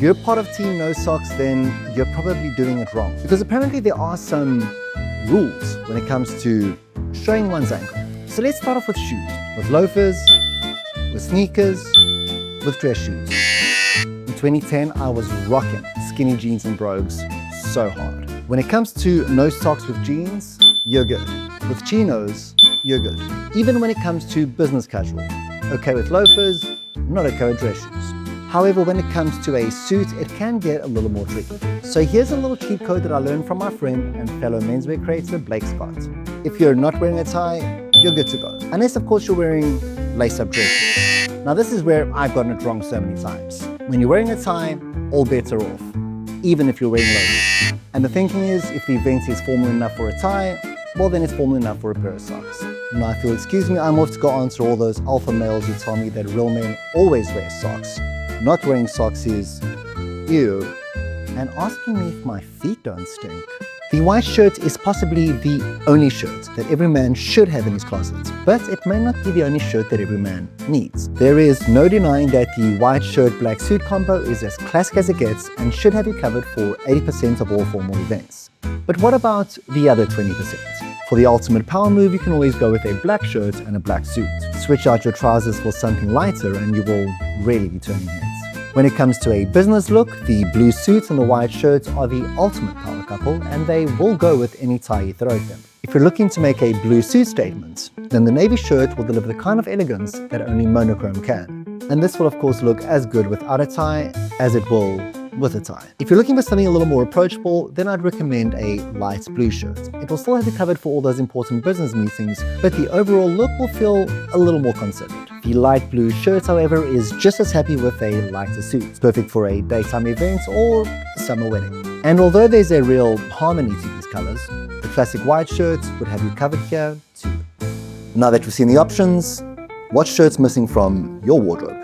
you're part of Team No Socks, then you're probably doing it wrong. Because apparently there are some rules when it comes to showing one's ankle. So let's start off with shoes, with loafers, with sneakers, with dress shoes. In 2010, I was rocking skinny jeans and brogues so hard. When it comes to no socks with jeans, you're good. With chinos, you're good. Even when it comes to business casual, okay with loafers, not okay with dress shoes. However, when it comes to a suit, it can get a little more tricky. So here's a little cheat code that I learned from my friend and fellow menswear creator, Blake Scott. If you're not wearing a tie, you're good to go. Unless, of course, you're wearing lace-up dress shoes. Now, this is where I've gotten it wrong so many times. When you're wearing a tie, all bets are off, even if you're wearing loafers. And the thinking is, if the event is formal enough for a tie, well, then it's formal enough for a pair of socks. Now, if you'll excuse me, I'm off to go answer all those alpha males who tell me that real men always wear socks. Not wearing socks is ew, and asking me if my feet don't stink. The white shirt is possibly the only shirt that every man should have in his closet, but it may not be the only shirt that every man needs. There is no denying that the white shirt black suit combo is as classic as it gets and should have you covered for 80% of all formal events. But what about the other 20%? For the ultimate power move, you can always go with a black shirt and a black suit. Switch out your trousers for something lighter and you will really be turning heads. When it comes to a business look, the blue suit and the white shirt are the ultimate power couple, and they will go with any tie you throw at them. If you're looking to make a blue suit statement, then the navy shirt will deliver the kind of elegance that only monochrome can. And this will of course look as good without a tie as it will with a tie. If you're looking for something a little more approachable, then I'd recommend a light blue shirt. It will still have you covered for all those important business meetings, but the overall look will feel a little more considered. The light blue shirt, however, is just as happy with a lighter suit, perfect for a daytime event or summer wedding. And although there's a real harmony to these colors, the classic white shirt would have you covered here too. Now that we've seen the options, what shirt's missing from your wardrobe?